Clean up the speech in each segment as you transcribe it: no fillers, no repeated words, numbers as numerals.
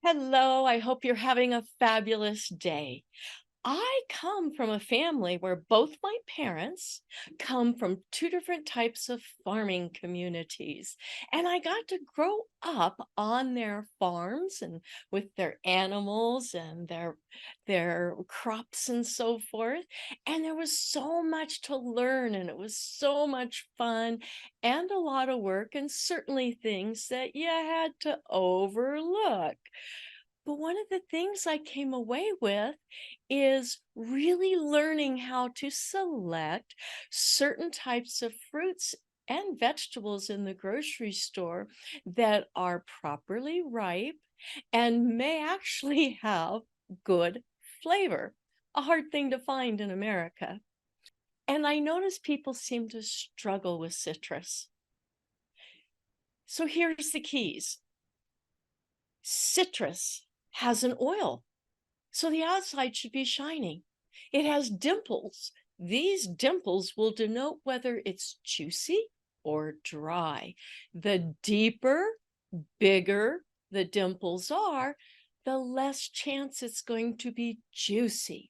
Hello, I hope you're having a fabulous day. I come from a family where both my parents come from two different types of farming communities. And I got to grow up on their farms and with their animals and their crops and so forth. And there was so much to learn and it was so much fun and a lot of work and certainly things that you had to overlook. But one of the things I came away with is really learning how to select certain types of fruits and vegetables in the grocery store that are properly ripe and may actually have good flavor. A hard thing to find in America. And I notice people seem to struggle with citrus. So here's the keys. Citrus has an oil. So the outside should be shiny. It has dimples. These dimples will denote whether it's juicy or dry. The deeper, bigger the dimples are, the less chance it's going to be juicy.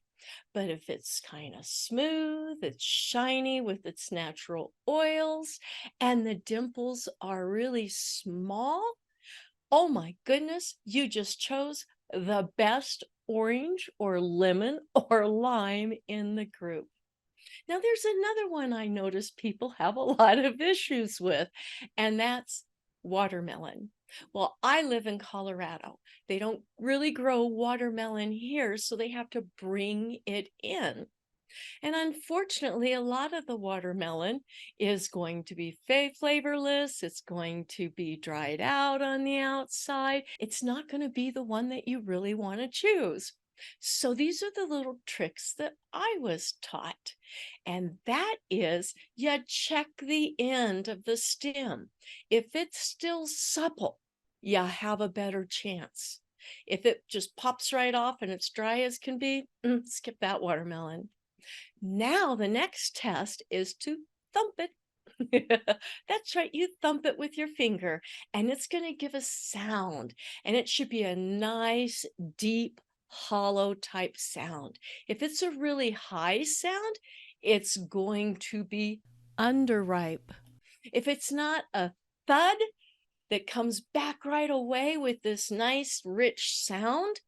But if it's kind of smooth, it's shiny with its natural oils, and the dimples are really small, oh my goodness, you just chose the best orange or lemon or lime in the group. Now, there's another one I notice people have a lot of issues with, and that's watermelon. Well, I live in Colorado. They don't really grow watermelon here, so they have to bring it in. And unfortunately, a lot of the watermelon is going to be flavorless. It's going to be dried out on the outside. It's not going to be the one that you really want to choose. So these are the little tricks that I was taught. And that is you check the end of the stem. If it's still supple, you have a better chance. If it just pops right off and it's dry as can be, skip that watermelon. Now the next test is to thump it. That's right, you thump it with your finger, and it's going to give a sound, and it should be a nice, deep, hollow type sound. If it's a really high sound, it's going to be underripe. If it's not a thud that comes back right away with this nice, rich sound,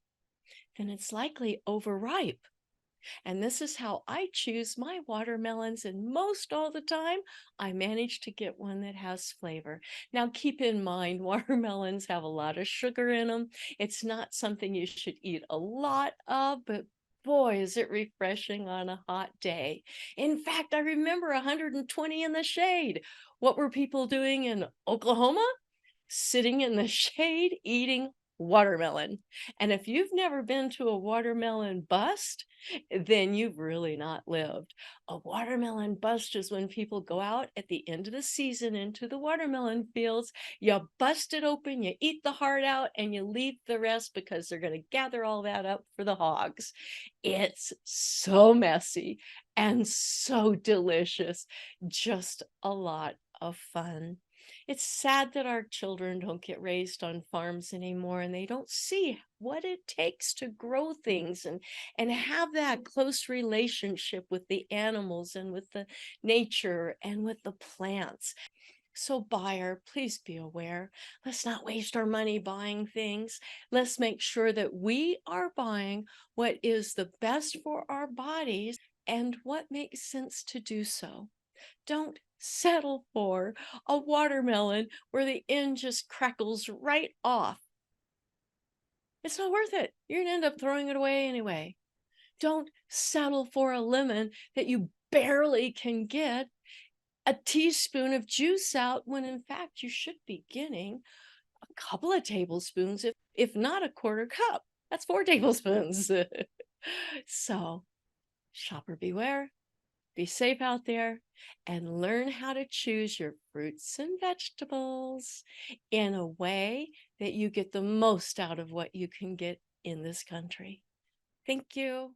then it's likely overripe. And this is how I choose my watermelons. And most all the time, I manage to get one that has flavor. Now, keep in mind, watermelons have a lot of sugar in them. It's not something you should eat a lot of, but boy, is it refreshing on a hot day. In fact, I remember 120 in the shade. What were people doing in Oklahoma? Sitting in the shade eating watermelon. And if you've never been to a watermelon bust, then you've really not lived. A watermelon bust is when people go out at the end of the season into the watermelon fields, you bust it open, you eat the heart out, and you leave the rest because they're going to gather all that up for the hogs. It's so messy and so delicious. Just a lot of fun. It's sad that our children don't get raised on farms anymore and they don't see what it takes to grow things and have that close relationship with the animals and with the nature and with the plants. So, buyer, please be aware. Let's not waste our money buying things. Let's make sure that we are buying what is the best for our bodies and what makes sense to do so. Don't settle for a watermelon where the end just crackles right off. It's not worth it. You're going to end up throwing it away anyway. Don't settle for a lemon that you barely can get a teaspoon of juice out when in fact you should be getting a couple of tablespoons, if not a quarter cup. That's 4 tablespoons. So, shopper beware. Be safe out there and learn how to choose your fruits and vegetables in a way that you get the most out of what you can get in this country. Thank you.